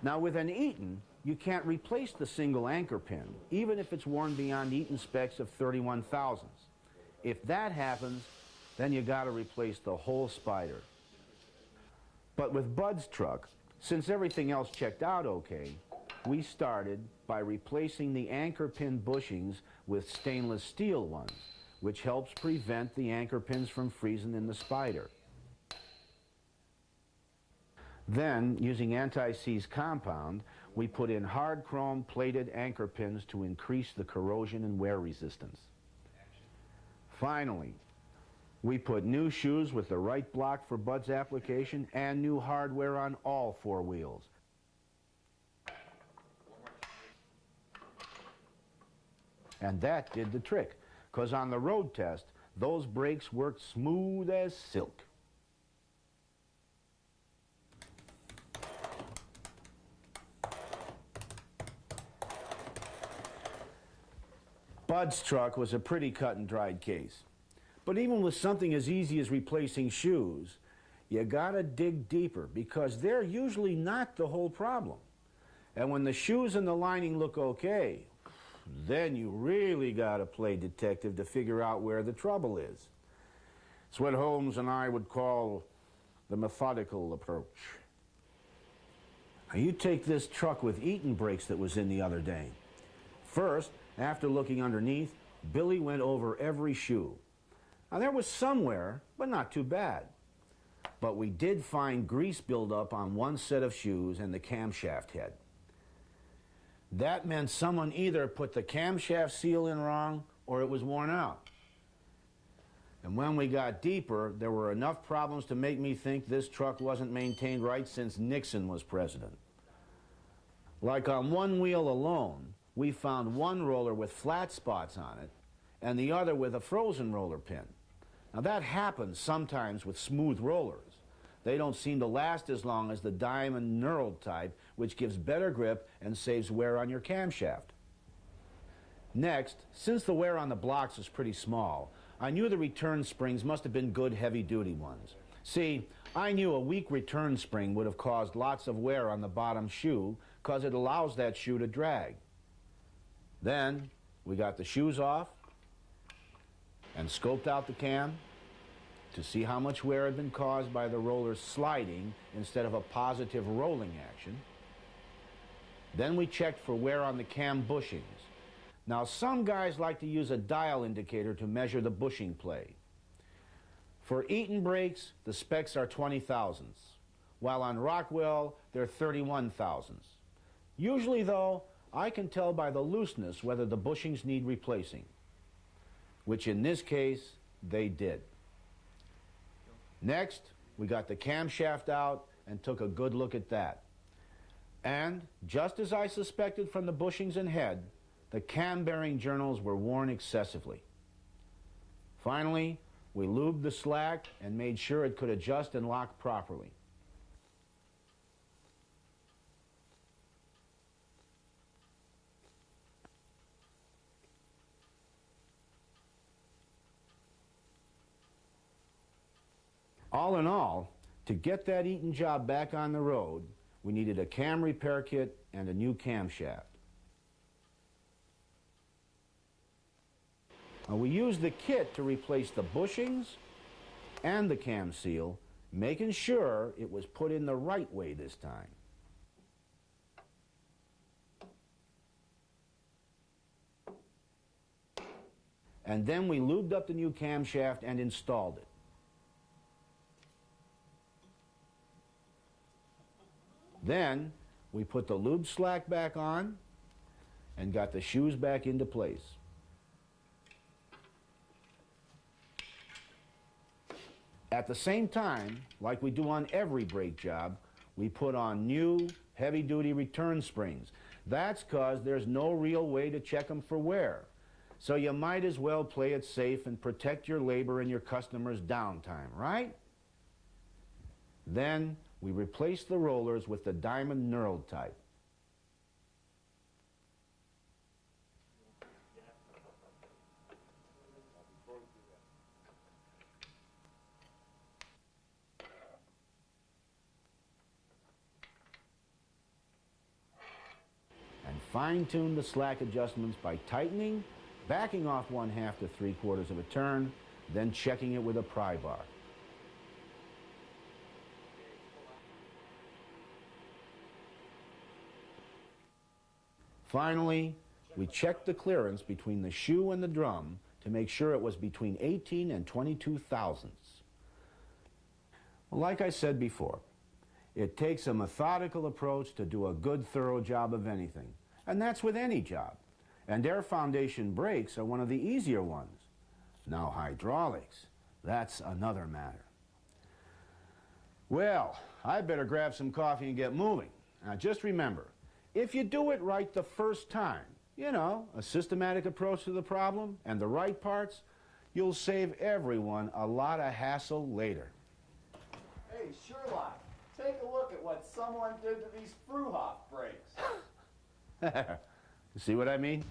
Now with an Eaton, you can't replace the single anchor pin, even if it's worn beyond Eaton specs of 31 thousandths. If that happens, then you got to replace the whole spider. But with Bud's truck, since everything else checked out okay, we started by replacing the anchor pin bushings with stainless steel ones, which helps prevent the anchor pins from freezing in the spider. Then, using anti-seize compound, we put in hard chrome plated anchor pins to increase the corrosion and wear resistance. Finally, we put new shoes with the right block for Bud's application and new hardware on all four wheels. And that did the trick, because on the road test, those brakes worked smooth as silk. Bud's truck was a pretty cut and dried case. But even with something as easy as replacing shoes, you gotta dig deeper, because they're usually not the whole problem. And when the shoes and the lining look okay, then you really gotta play detective to figure out where the trouble is. It's what Holmes and I would call the methodical approach. Now you take this truck with Eaton brakes that was in the other day. First, after looking underneath, Billy went over every shoe. Now there was some wear, but not too bad. But we did find grease buildup on one set of shoes and the camshaft head. That meant someone either put the camshaft seal in wrong or it was worn out. And when we got deeper, there were enough problems to make me think this truck wasn't maintained right since Nixon was president. Like on one wheel alone, we found one roller with flat spots on it and the other with a frozen roller pin. Now that happens sometimes with smooth rollers. They don't seem to last as long as the diamond knurled type, which gives better grip and saves wear on your camshaft. Next, since the wear on the blocks was pretty small, I knew the return springs must have been good heavy-duty ones. See, I knew a weak return spring would have caused lots of wear on the bottom shoe because it allows that shoe to drag. Then we got the shoes off and scoped out the cam to see how much wear had been caused by the roller sliding instead of a positive rolling action. Then we checked for wear on the cam bushings. Now some guys like to use a dial indicator to measure the bushing play. For Eaton brakes, the specs are 20 thousandths, while on Rockwell, they're 31 thousandths. Usually though, I can tell by the looseness whether the bushings need replacing, which in this case, they did. Next, we got the camshaft out and took a good look at that. And, just as I suspected from the bushings and head, the cam bearing journals were worn excessively. Finally, we lubed the slack and made sure it could adjust and lock properly. All in all, to get that Eaton job back on the road, we needed a cam repair kit and a new camshaft. Now, we used the kit to replace the bushings and the cam seal, making sure it was put in the right way this time. And then we lubed up the new camshaft and installed it. Then we put the lube slack back on and got the shoes back into place. At the same time, like we do on every brake job, we put on new heavy-duty return springs. That's because there's no real way to check them for wear. So you might as well play it safe and protect your labor and your customers' downtime, right? Then we replaced the rollers with the diamond knurled type. fine-tune the slack adjustments by tightening, backing off 1/2 to 3/4 of a turn, then checking it with a pry bar. Finally, we checked the clearance between the shoe and the drum to make sure it was between 18 and 22 thousandths. Well, like I said before, it takes a methodical approach to do a good, thorough job of anything, and that's with any job. And air foundation brakes are one of the easier ones. Now hydraulics, that's another matter. Well, I better grab some coffee and get moving. Now just remember, if you do it right the first time, you know, a systematic approach to the problem and the right parts, you'll save everyone a lot of hassle later. Hey, Sherlock, take a look at what someone did to these Fruhoff brakes. See what I mean?